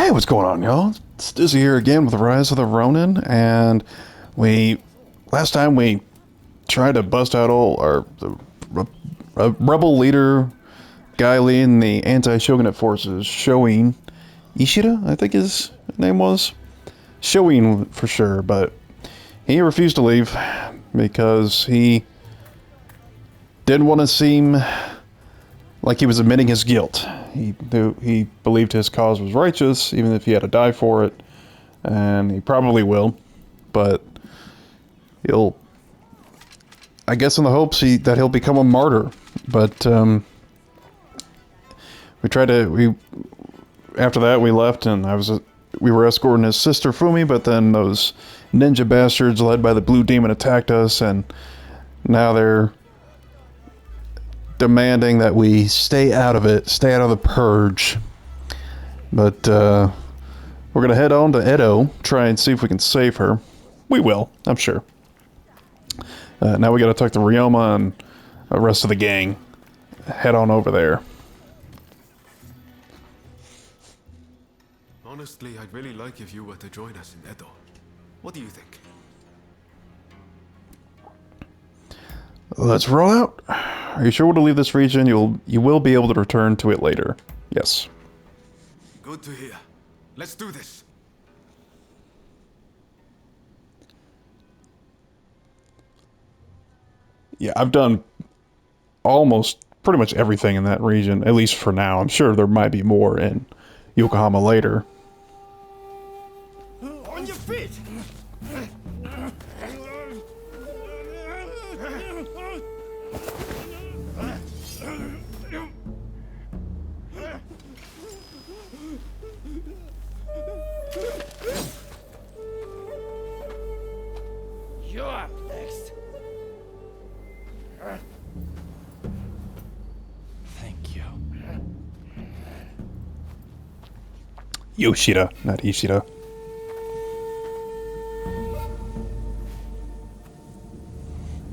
Hey, what's going on, y'all? It's Dizzy here again with the Rise of the Ronin, and last time we tried to bust out the rebel leader guy leading the anti-shogunate forces, Shoin Ishida, I think his name was. Shoin for sure, but he refused to leave because he didn't want to seem like he was admitting his guilt. He believed his cause was righteous, even if he had to die for it, and he probably will. But I guess, in the hopes that he'll become a martyr. But after that we left, and we were escorting his sister Fumi, but then those ninja bastards led by the blue demon attacked us, and now they're demanding that we stay out of the purge. But we're gonna head on to Edo, try and see if we can save her. We will, I'm sure. Now we gotta talk to Ryoma and the rest of the gang. Head on over there. Honestly, I'd really like if you were to join us in Edo. What do you think? Let's roll out. Are you sure to leave this region? You will be able to return to it later. Yes. Good to hear. Let's do this. Yeah, I've done almost pretty much everything in that region, at least for now. I'm sure there might be more in Yokohama later. On your feet! You're up next. Thank you. Yoshida, not Ishida.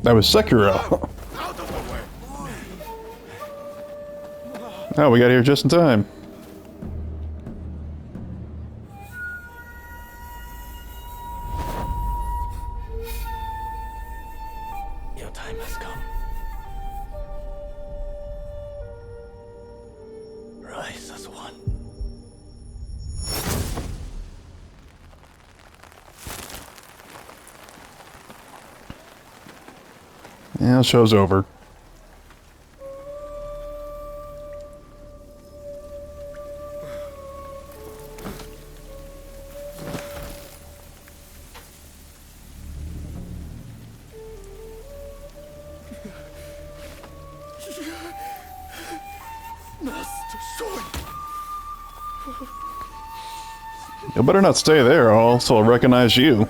That was Sekiro. Out of the way! Oh, we got here just in time. Your time has come. Rise as one. Yeah, show's over. You better not stay there, or else I'll recognize you.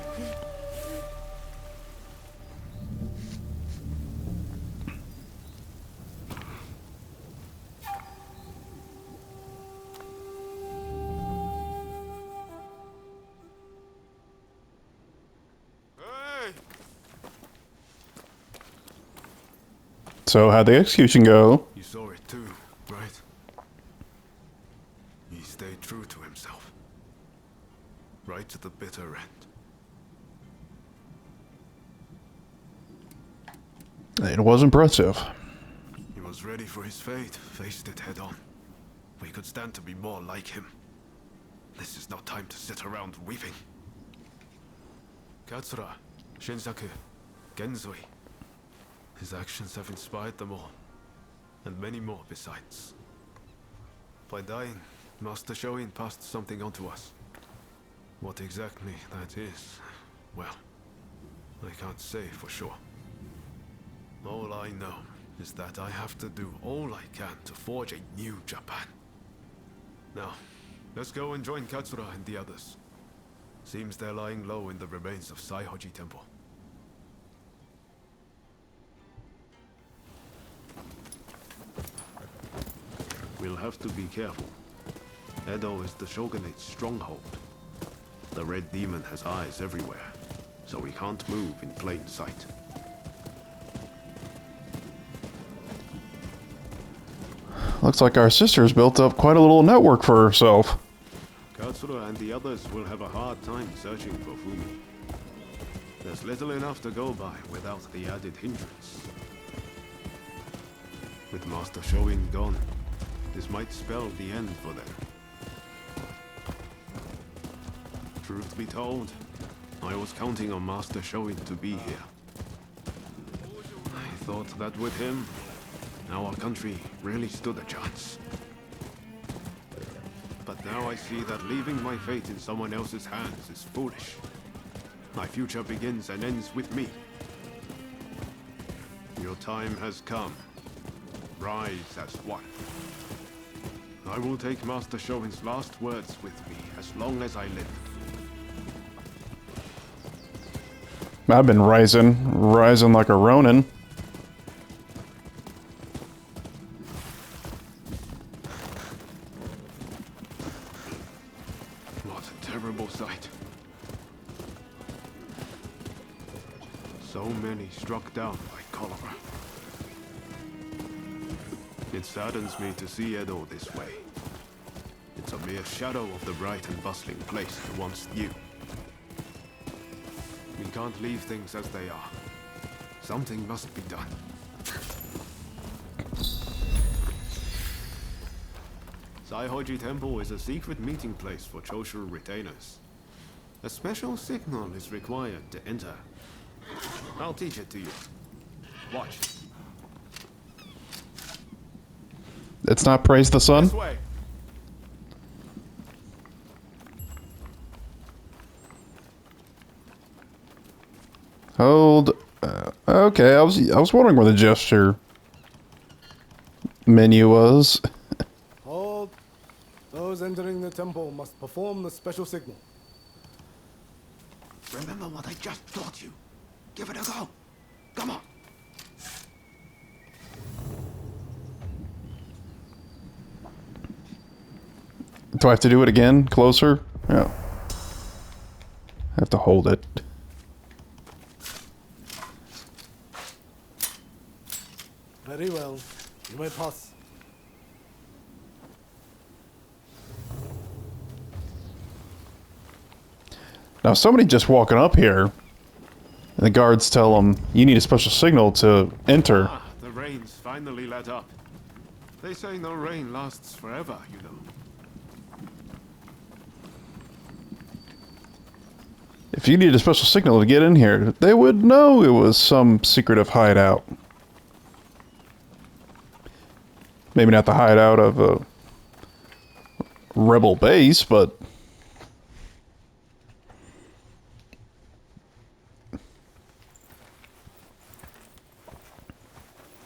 Hey! So, how'd the execution go? You saw it too, right? He stayed true to himself. Right to the bitter end. It was impressive. He was ready for his fate, faced it head on. We could stand to be more like him. This is not time to sit around weeping. Katsura, Shinsaku, Genzui. His actions have inspired them all, and many more besides. By dying, Master Shoin passed something on to us. What exactly that is, well, I can't say for sure. All I know is that I have to do all I can to forge a new Japan. Now, let's go and join Katsura and the others. Seems they're lying low in the remains of Saihoji Temple. We'll have to be careful. Edo is the Shogunate's stronghold. The Red Demon has eyes everywhere, so we can't move in plain sight. Looks like our sister's built up quite a little network for herself. Katsura and the others will have a hard time searching for Fumi. There's little enough to go by without the added hindrance. With Master Shoin gone, this might spell the end for them. Truth be told, I was counting on Master Shoin to be here. I thought that with him, our country really stood a chance. But now I see that leaving my fate in someone else's hands is foolish. My future begins and ends with me. Your time has come. Rise as one. I will take Master Shoin's last words with me as long as I live. I've been rising like a Ronin. What a terrible sight. So many struck down by cholera. It saddens me to see Edo this way. It's a mere shadow of the bright and bustling place I once knew. We can't leave things as they are. Something must be done. Saihoji Temple is a secret meeting place for Choshu retainers. A special signal is required to enter. I'll teach it to you. Watch. It's not praise the sun. This way. Hold. Okay, I was wondering where the gesture menu was. Hold. Those entering the temple must perform the special signal. Remember what I just taught you. Give it a go. Come on. Do I have to do it again? Closer? Yeah. I have to hold it. Very well. You may pass. Now, somebody just walking up here, and the guards tell them, you need a special signal to enter. Ah, the rain's finally let up. They say no rain lasts forever, you know. If you need a special signal to get in here, they would know it was some secretive hideout. Maybe not the hideout of a rebel base, but...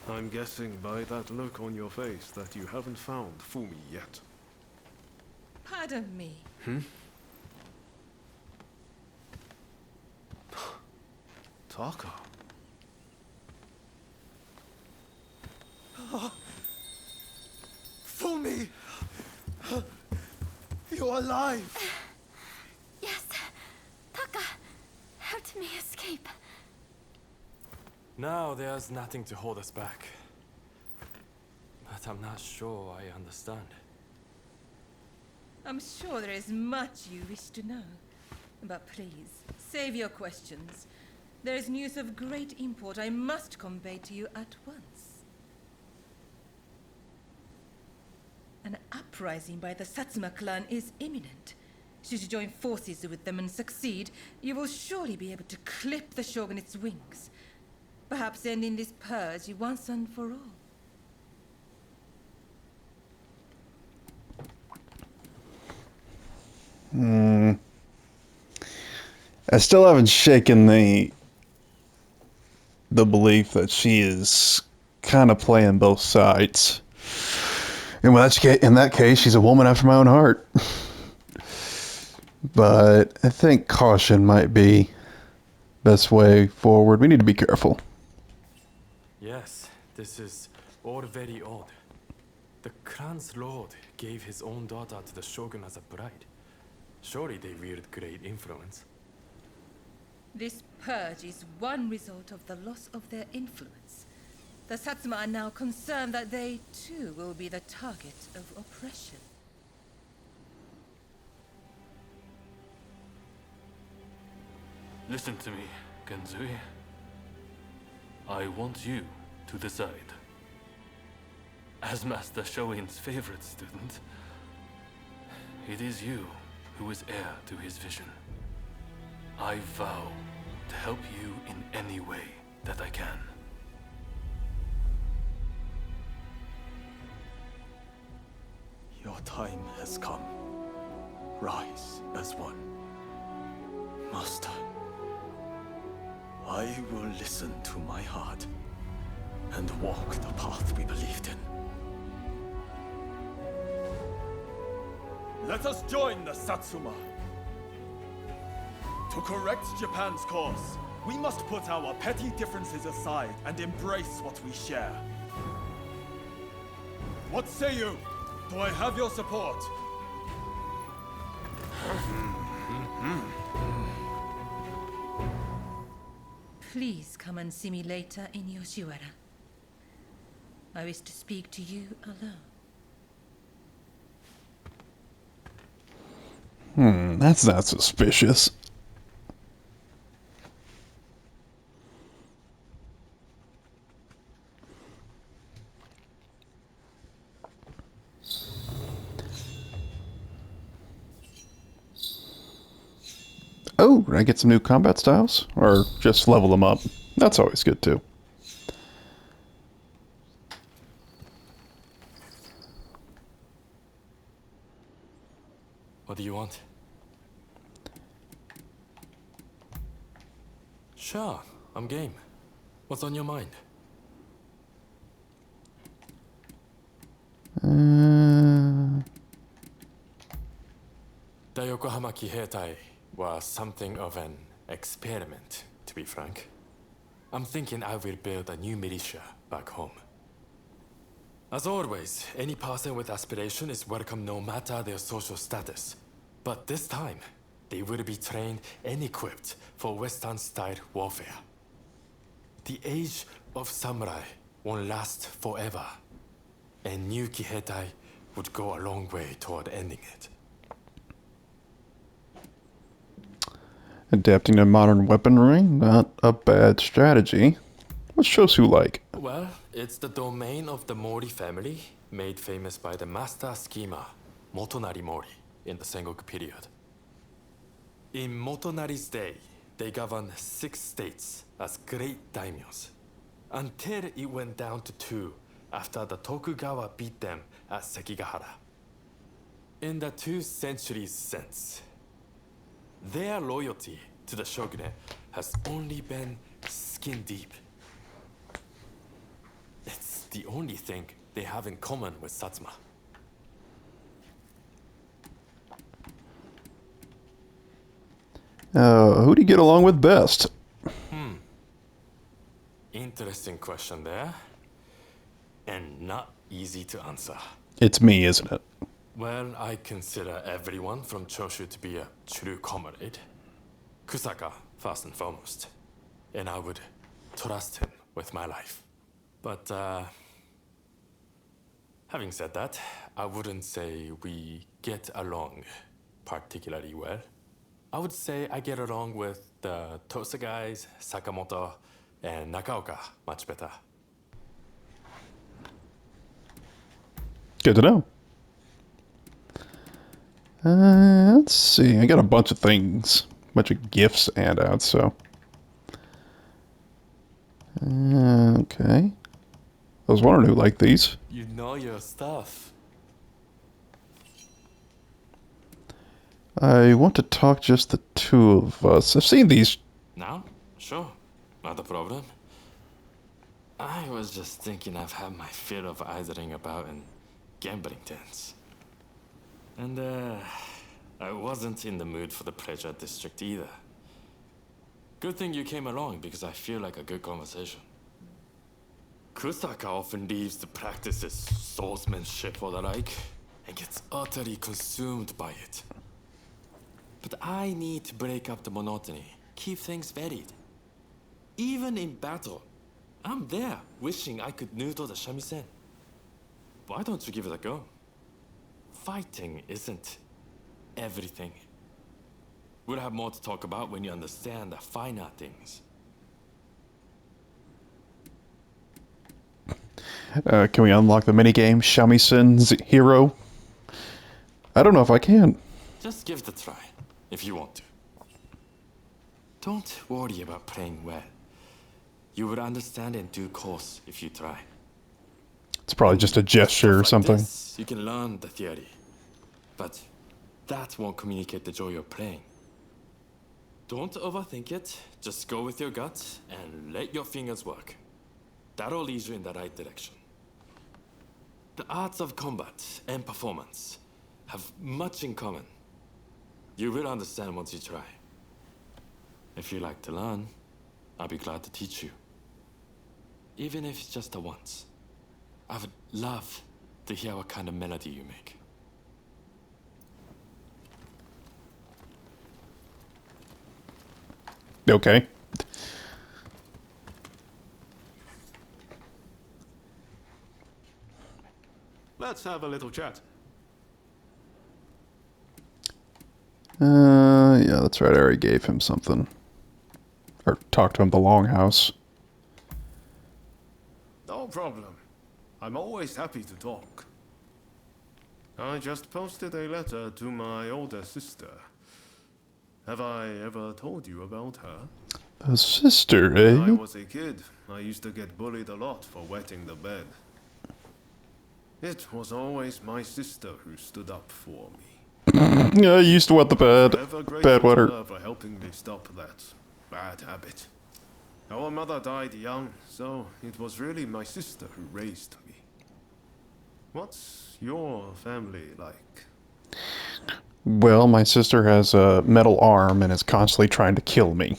I'm guessing by that look on your face that you haven't found Fumi yet. Pardon me. Taka. Fumi! You're alive! Yes. Taka helped me escape. Now there's nothing to hold us back. But I'm not sure I understand. I'm sure there is much you wish to know. But please, save your questions. There is news of great import I must convey to you at once. An uprising by the Satsuma clan is imminent. Should you join forces with them and succeed, you will surely be able to clip the shogunate's wings. Perhaps ending this purge once and for all. I still haven't shaken the belief that she is kind of playing both sides. And in that case, she's a woman after my own heart. But I think caution might be best way forward. We need to be careful. Yes, this is all very odd. The clan's lord gave his own daughter to the shogun as a bride. Surely they wield great influence. This purge is one result of the loss of their influence. The Satsuma are now concerned that they, too, will be the target of oppression. Listen to me, Genzui. I want you to decide. As Master Shoin's favorite student, it is you who is heir to his vision. I vow to help you in any way that I can. Your time has come. Rise as one. Master, I will listen to my heart and walk the path we believed in. Let us join the Satsuma. To correct Japan's course, we must put our petty differences aside and embrace what we share. What say you? Do I have your support? Please come and see me later in Yoshiwara. I wish to speak to you alone. That's not suspicious. Oh, did I get some new combat styles? Or just level them up? That's always good too. What do you want? Sure, I'm game. What's on your mind? The Yokohama Kiheitai was something of an experiment, to be frank. I'm thinking I will build a new militia back home. As always, any person with aspiration is welcome no matter their social status. But this time, they will be trained and equipped for Western-style warfare. The age of samurai won't last forever, and new Kiheitai would go a long way toward ending it. Adapting to modern weaponry, not a bad strategy. What's Shosu like? Well, it's the domain of the Mori family, made famous by the master schemer, Motonari Mori, in the Sengoku period. In Motonari's day, they governed 6 states as great daimyos, until it went down to 2 after the Tokugawa beat them at Sekigahara. In the 2 centuries since, their loyalty to the shogunate has only been skin deep. It's the only thing they have in common with Satsuma. Who do you get along with best? Interesting question there. And not easy to answer. It's me, isn't it? Well, I consider everyone from Choshu to be a true comrade. Kusaka, first and foremost. And I would trust him with my life. But, having said that, I wouldn't say we get along particularly well. I would say I get along with the Tosa guys, Sakamoto, and Nakaoka much better. Good to know. Let's see. I got a bunch of things. A bunch of gifts and outs, so. Okay. I was wondering who liked these. You know your stuff. I want to talk just the 2 of us. I've seen these. Now? Sure. Not a problem. I was just thinking I've had my fill of idling about in gambling dens. And, I wasn't in the mood for the pleasure district either. Good thing you came along because I feel like a good conversation. Kusaka often leaves the practices swordsmanship or the like, and gets utterly consumed by it. But I need to break up the monotony, keep things varied. Even in battle, I'm there wishing I could noodle the shamisen. Why don't you give it a go? Fighting isn't everything. We'll have more to talk about when you understand the finer things. Can we unlock the minigame Shamisen Hero? I don't know if I can. Just give it a try, if you want to. Don't worry about playing well. You will understand in due course if you try. It's probably just a gesture or Stuff like something. this, you can learn the theory. But that won't communicate the joy of playing. Don't overthink it. Just go with your gut and let your fingers work. That'll lead you in the right direction. The arts of combat and performance have much in common. You will understand once you try. If you like to learn, I'll be glad to teach you. Even if it's just a once. I would love to hear what kind of melody you make. Okay. Let's have a little chat. Yeah, that's right. I already gave him something. Or talked to him at the Longhouse. No problem. I'm always happy to talk. I just posted a letter to my older sister. Have I ever told you about her? A sister, When I eh? was a kid, I used to get bullied a lot for wetting the bed. It was always my sister who stood up for me. Yeah, I used to wet the bed. Forever Bed grateful wetter. to her for helping me stop that bad habit. Our mother died young, so it was really my sister who raised me. What's your family like? Well, my sister has a metal arm and is constantly trying to kill me.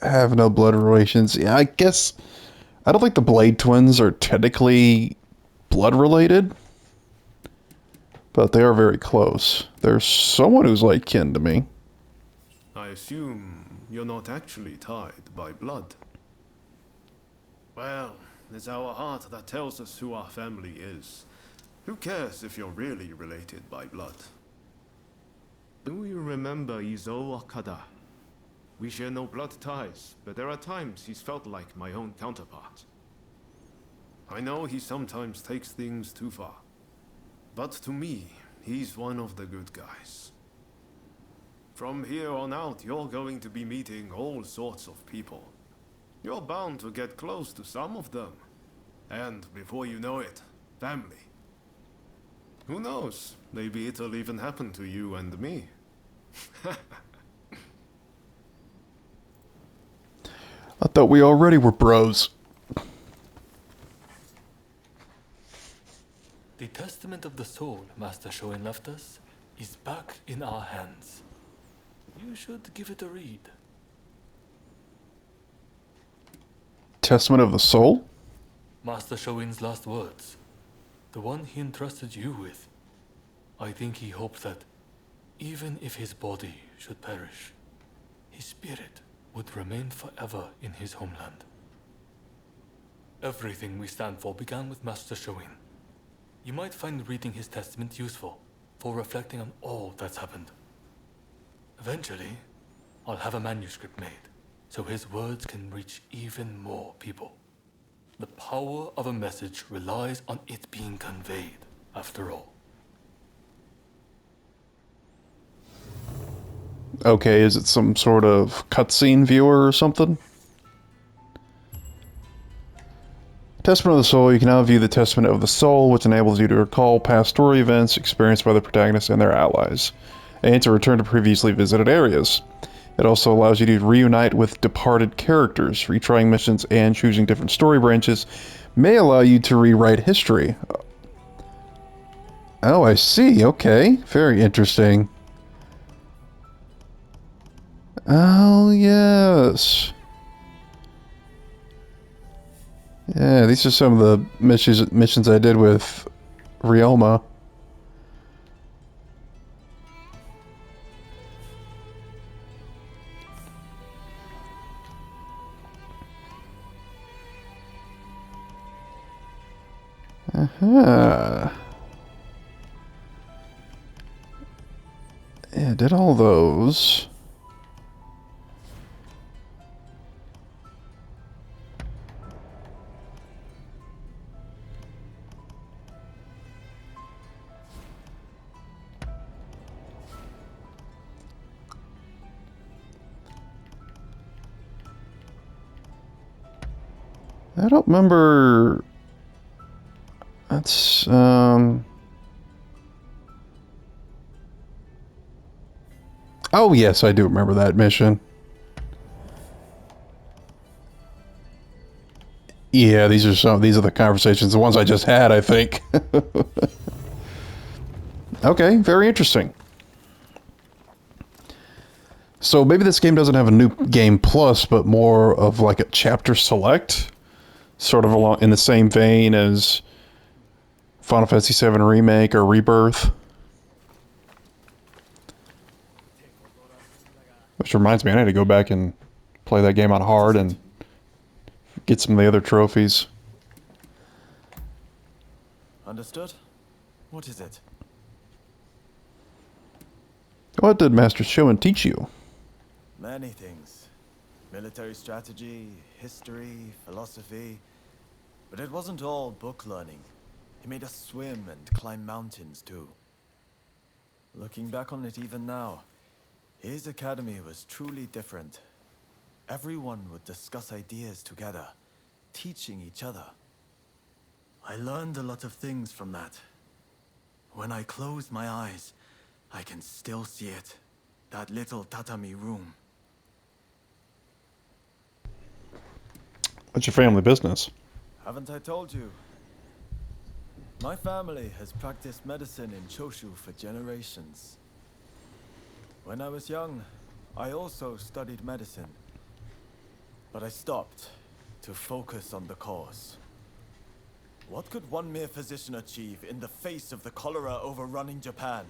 Have no blood relations. Yeah, I guess... I don't think the Blade twins are technically blood related. But they are very close. There's someone who's like kin to me. I assume you're not actually tied by blood. Well, it's our heart that tells us who our family is. Who cares if you're really related by blood? Do you remember Izo Okada? We share no blood ties, but there are times he's felt like my own counterpart. I know he sometimes takes things too far. But to me, he's one of the good guys. From here on out, you're going to be meeting all sorts of people. You're bound to get close to some of them. And before you know it, family. Who knows? Maybe it'll even happen to you and me. I thought we already were bros. The Testament of the Soul Master Shoin left us is back in our hands. You should give it a read. Testament of the Soul? Master Shoin's last words. The one he entrusted you with. I think he hoped that, even if his body should perish, his spirit would remain forever in his homeland. Everything we stand for began with Master Shoin. You might find reading his testament useful for reflecting on all that's happened. Eventually, I'll have a manuscript made so his words can reach even more people. The power of a message relies on it being conveyed, after all. Okay, is it some sort of cutscene viewer or something? Testament of the Soul. You can now view the Testament of the Soul, which enables you to recall past story events experienced by the protagonists and their allies, and to return to previously visited areas. It also allows you to reunite with departed characters. Retrying missions and choosing different story branches may allow you to rewrite history. Oh, I see. Okay. Very interesting. Oh, yes. Yeah, these are some of the missions I did with Ryoma. Yeah, did all those. I don't remember. That's, oh, yes, I do remember that mission. Yeah, these are the conversations, the ones I just had, I think. Okay, very interesting. So maybe this game doesn't have a new game plus, but more of like a chapter select, sort of along in the same vein as Final Fantasy VII Remake or Rebirth. Which reminds me, I need to go back and play that game on hard and get some of the other trophies. Understood? What is it? What did Master Shoin teach you? Many things. Military strategy, history, philosophy. But it wasn't all book learning. He made us swim and climb mountains too. Looking back on it even now, his academy was truly different. Everyone would discuss ideas together, teaching each other. I learned a lot of things from that. When I close my eyes, I can still see it. That little tatami room. What's your family business? Haven't I told you? My family has practiced medicine in Choshu for generations. When I was young, I also studied medicine. But I stopped to focus on the cause. What could one mere physician achieve in the face of the cholera overrunning Japan?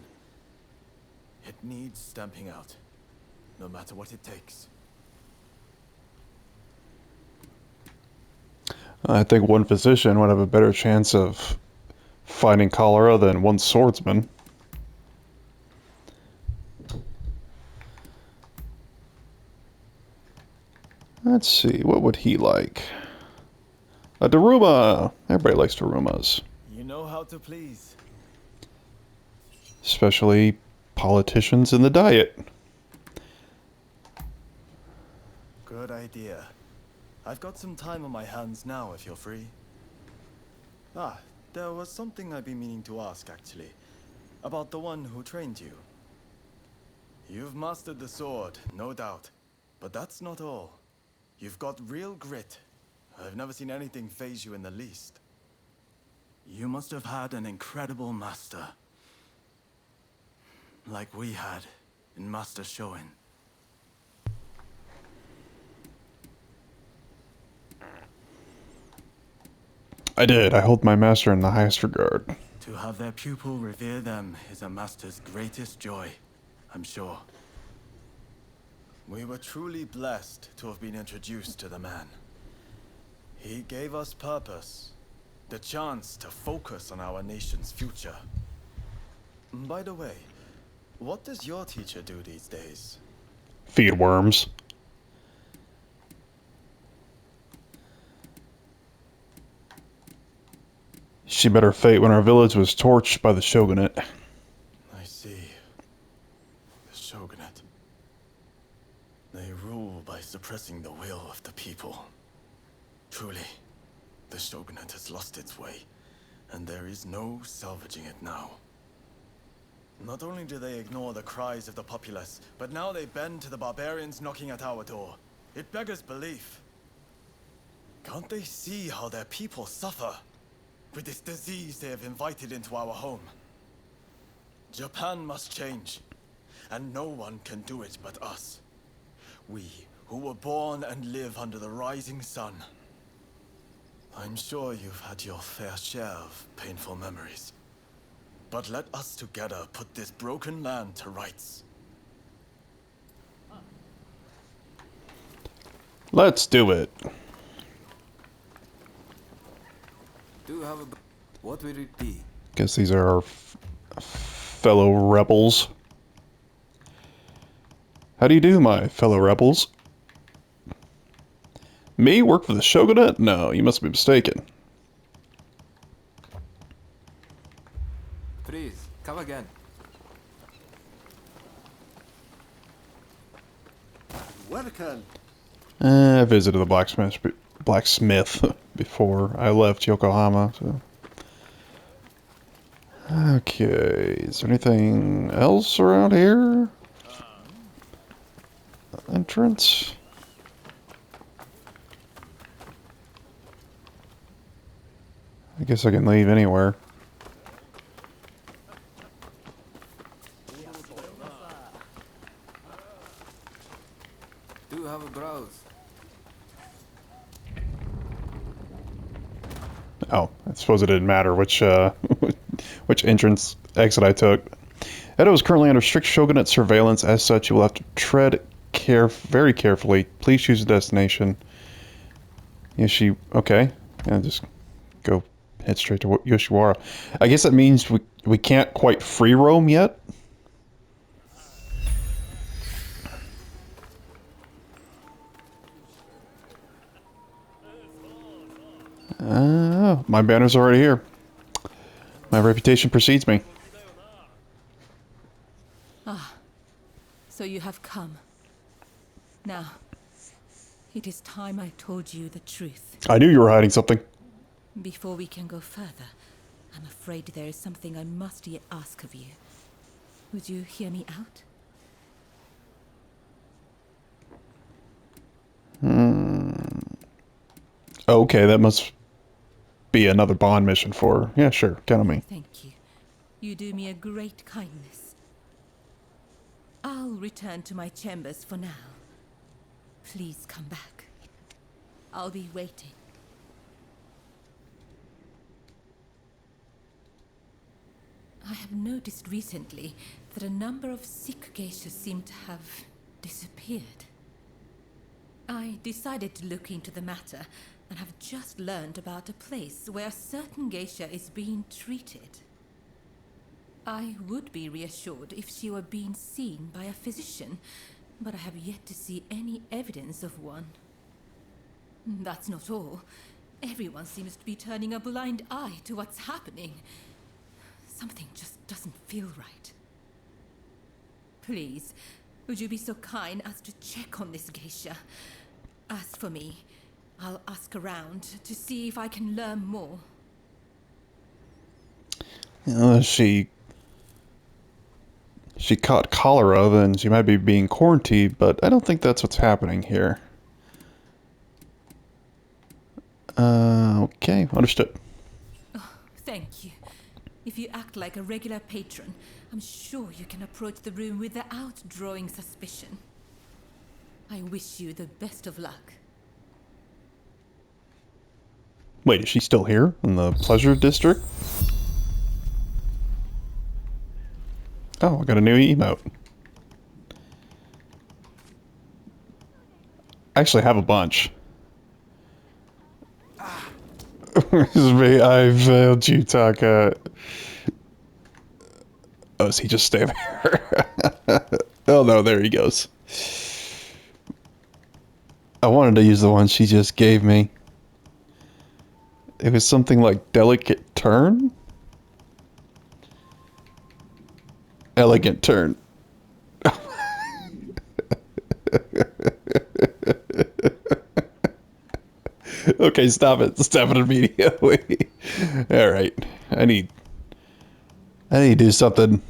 It needs stamping out, no matter what it takes. I think one physician would have a better chance of fighting cholera than one swordsman. Let's see, what would he like? A Daruma! Everybody likes Darumas. You know how to please. Especially politicians in the Diet. Good idea. I've got some time on my hands now if you're free. Ah, there was something I've been meaning to ask actually. About the one who trained you. You've mastered the sword, no doubt. But that's not all. You've got real grit. I've never seen anything faze you in the least. You must have had an incredible master. Like we had in Master Shoin. I did. I hold my master in the highest regard. To have their pupil revere them is a master's greatest joy, I'm sure. We were truly blessed to have been introduced to the man. He gave us purpose, the chance to focus on our nation's future. By the way, what does your teacher do these days? Feed worms. She met her fate when our village was torched by the shogunate. I see. The shogunate. They rule by suppressing the will of the people. Truly, the shogunate has lost its way, and there is no salvaging it now. Not only do they ignore the cries of the populace, but now they bend to the barbarians knocking at our door. It beggars belief. Can't they see how their people suffer with this disease they have invited into our home? Japan must change, and no one can do it but us. We, who were born and live under the rising sun. I'm sure you've had your fair share of painful memories. But let us together put this broken land to rights. Let's do it. What will it be? Guess these are our fellow rebels. How do you do, my fellow rebels? Me? Work for the Shogunate? No, you must be mistaken. Please, come again. Welcome. I visited the blacksmith before I left Yokohama. So. Okay, is there anything else around here? Entrance? I guess I can leave anywhere. Do have a browse. Oh, I suppose it didn't matter which which entrance exit I took. Edo is currently under strict shogunate surveillance. As such, you will have to tread very carefully. Please choose a destination. Okay. Yeah, just go head straight to Yoshiwara. I guess that means we can't quite free roam yet. My banner's already here. My reputation precedes me. Ah, so you have come. Now, it is time I told you the truth. I knew you were hiding something. Before we can go further, I'm afraid there is something I must yet ask of you. Would you hear me out? Okay, that must be another Bond mission for her. Yeah, sure. Count on me. Thank you. You do me a great kindness. I'll return to my chambers for now. Please come back. I'll be waiting. I have noticed recently that a number of Sikh geishas seem to have disappeared. I decided to look into the matter and have just learned about a place where a certain geisha is being treated. I would be reassured if she were being seen by a physician, but I have yet to see any evidence of one. That's not all. Everyone seems to be turning a blind eye to what's happening. Something just doesn't feel right. Please, would you be so kind as to check on this geisha? As for me, I'll ask around to see if I can learn more. She caught cholera, then she might be being quarantined, but I don't think that's what's happening here. Okay, understood. Oh, thank you. If you act like a regular patron, I'm sure you can approach the room without drawing suspicion. I wish you the best of luck. Wait, is she still here in the Pleasure District? Oh, I got a new emote. I actually have a bunch. This is me. I failed you, Taka. Oh, is he just staying there? Oh no, there he goes. I wanted to use the one she just gave me. It was something like delicate turn? Elegant turn. Okay, stop it. Stop it immediately. Alright. I need to do something.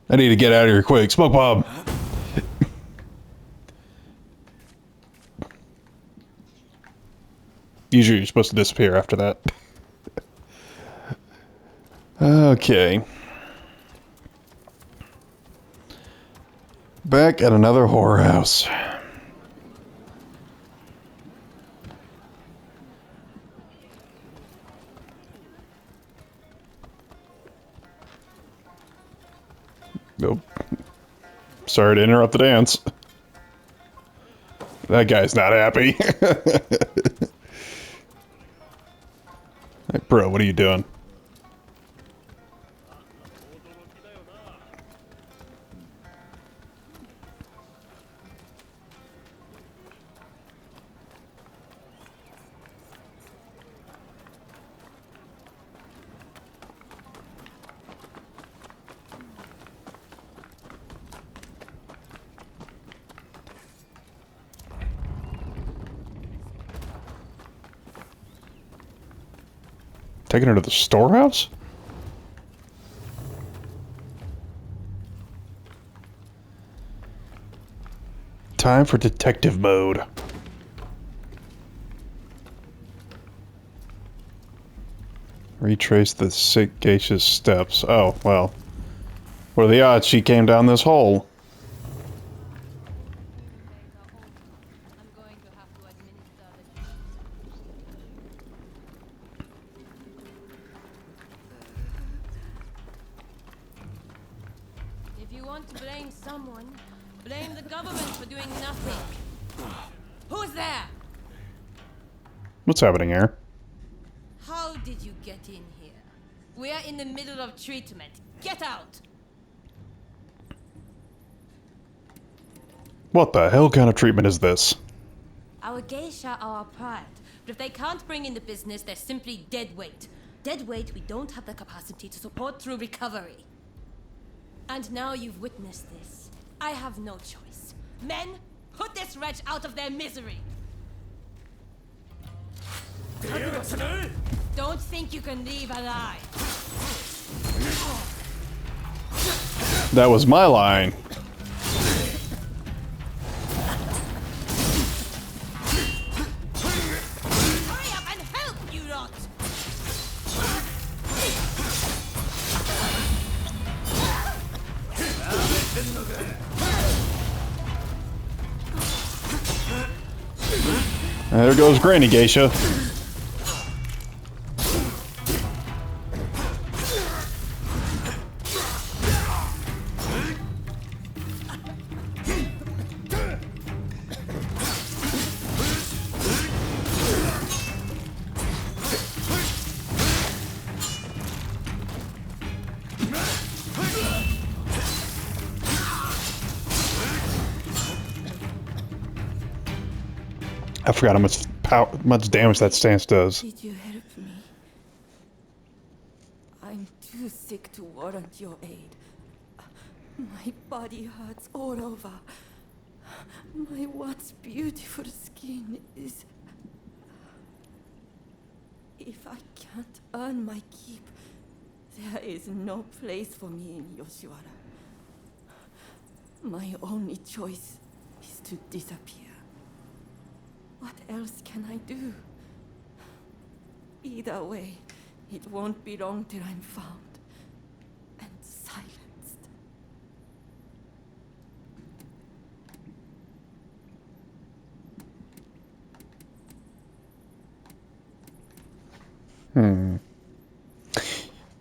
I need to get out of here quick. Smoke bomb! Usually you're supposed to disappear after that. Okay. Back at another horror house. Nope. Sorry to interrupt the dance. That guy's not happy. Hey, bro, what are you doing? Taking her to the storehouse? Time for detective mode. Retrace the sick geisha's steps. Oh, well. What are the odds she came down this hole? If you want to blame someone, blame the government for doing nothing. Who's there? What's happening here? How did you get in here? We're in the middle of treatment. Get out! What the hell kind of treatment is this? Our geisha are our pride, but if they can't bring in the business, they're simply dead weight. Dead weight we don't have the capacity to support through recovery. And now you've witnessed this. I have no choice. Men, put this wretch out of their misery! Don't think you can leave alive. That was my line. Hurry up and help, you lot! There goes Granny Geisha. I forgot how much damage that stance does. Did you help me? I'm too sick to warrant your aid. My body hurts all over. My once beautiful skin is... If I can't earn my keep, there is no place for me in Yoshiwara. My only choice is to disappear. What else can I do? Either way, it won't be long till I'm found and silenced.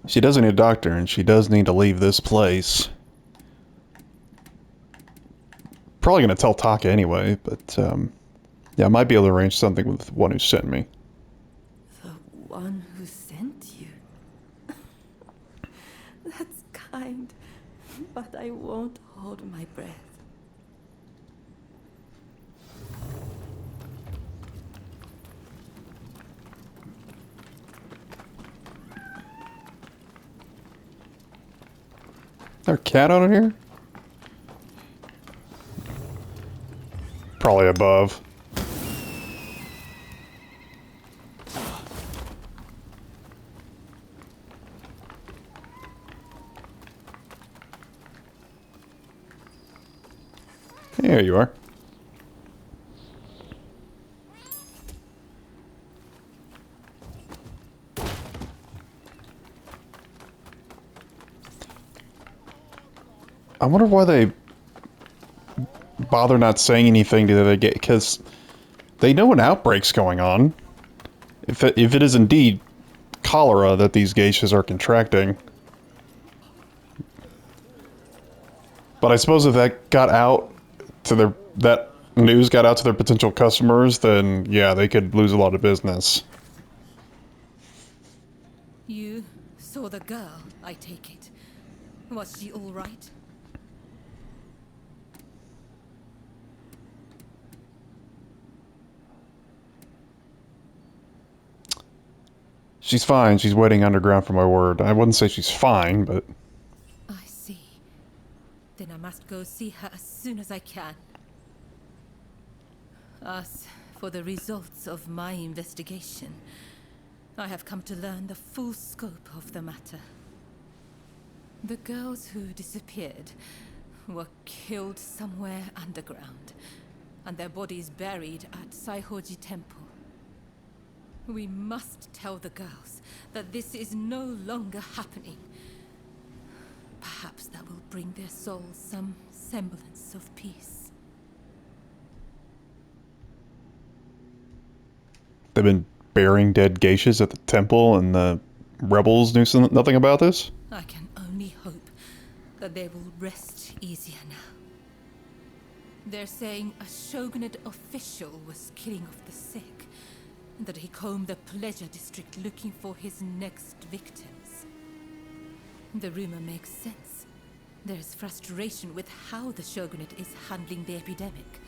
She does need a doctor, and she does need to leave this place. Probably gonna tell Taka anyway, but yeah, I might be able to arrange something with the one who sent me. The one who sent you? That's kind, but I won't hold my breath. Is there a cat on here? Probably above. There you are. I wonder why they bother not saying anything to the gate, because they know an outbreak's going on. If it is indeed cholera that these geishas are contracting. But I suppose if that got out to that news got out to their potential customers, then yeah, they could lose a lot of business. You saw the girl, I take it. Was she all right? She's fine. She's waiting underground for my word. I wouldn't say she's fine, but... I see. Then I must go see her as soon as I can. As for the results of my investigation, I have come to learn the full scope of the matter. The girls who disappeared were killed somewhere underground, and their bodies buried at Saihoji Temple. We must tell the girls that this is no longer happening. Perhaps that will bring their souls some semblance of peace. They've been burying dead geishas at the temple, and the rebels knew nothing about this? I can only hope that they will rest easier now. They're saying a shogunate official was killing off the sick, and that he combed the pleasure district looking for his next victims. The rumor makes sense. There's frustration with how the shogunate is handling the epidemic.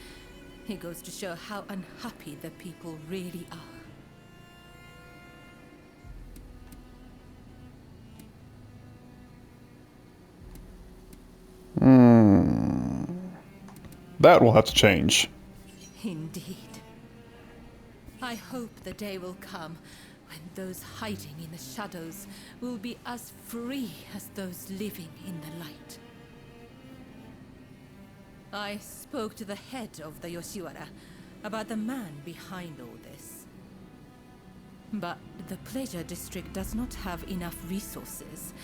It goes to show how unhappy the people really are. That will have to change. Indeed. I hope the day will come when those hiding in the shadows will be as free as those living in the light. I spoke to the head of the Yoshiwara about the man behind all this. But the Pleasure District does not have enough resources,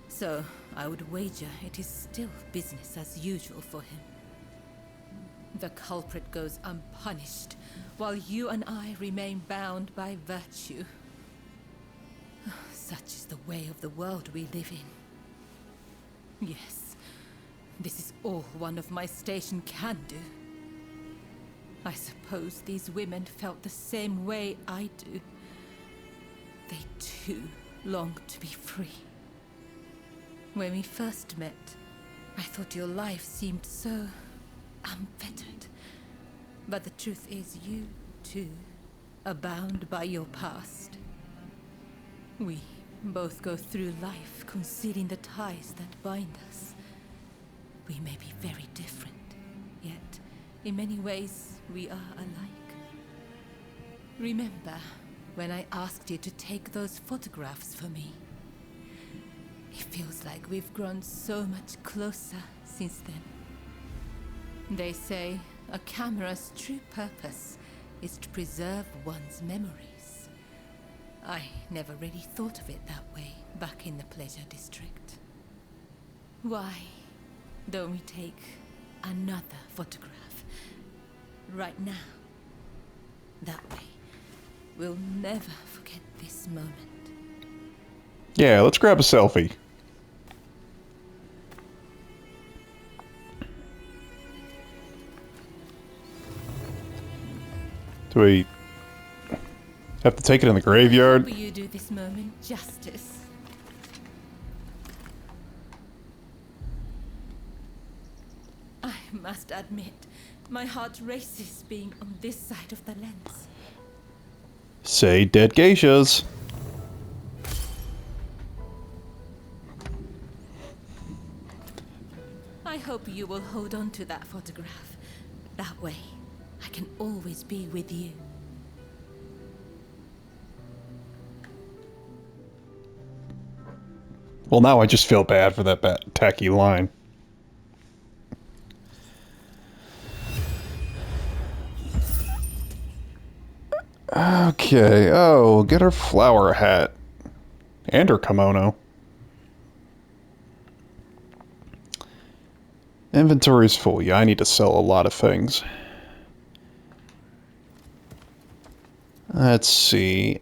so I would wager it is still business as usual for him. The culprit goes unpunished, while you and I remain bound by virtue. Such is the way of the world we live in. Yes, this is all one of my station can do. I suppose these women felt the same way I do. They too long to be free. When we first met, I thought your life seemed so unfettered. But the truth is, you, too, are bound by your past. We both go through life concealing the ties that bind us. We may be very different, yet in many ways we are alike. Remember when I asked you to take those photographs for me? It feels like we've grown so much closer since then. They say a camera's true purpose is to preserve one's memories. I never really thought of it that way back in the Pleasure District. Why don't we take another photograph right now? That way, we'll never forget this moment. Yeah, let's grab a selfie. Do we have to take it in the graveyard? Will you do this moment justice? I must admit, my heart races being on this side of the lens. Say dead geishas. I hope you will hold on to that photograph. That way, I can always be with you. Well, now I just feel bad for that tacky line. Okay, oh, get her flower hat. And her kimono. Inventory's full. Yeah, I need to sell a lot of things. Let's see.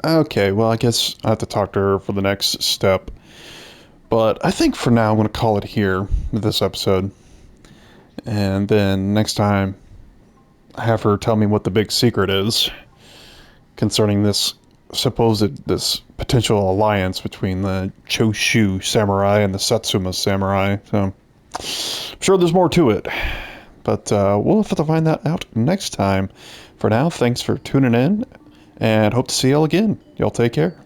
Okay, well, I guess I have to talk to her for the next step. But I think for now I'm going to call it here with this episode. And then next time, I have her tell me what the big secret is concerning this potential alliance between the Choshu samurai and the Satsuma samurai. So, I'm sure there's more to it. But we'll have to find that out next time. For now, thanks for tuning in, and hope to see y'all again. Y'all take care.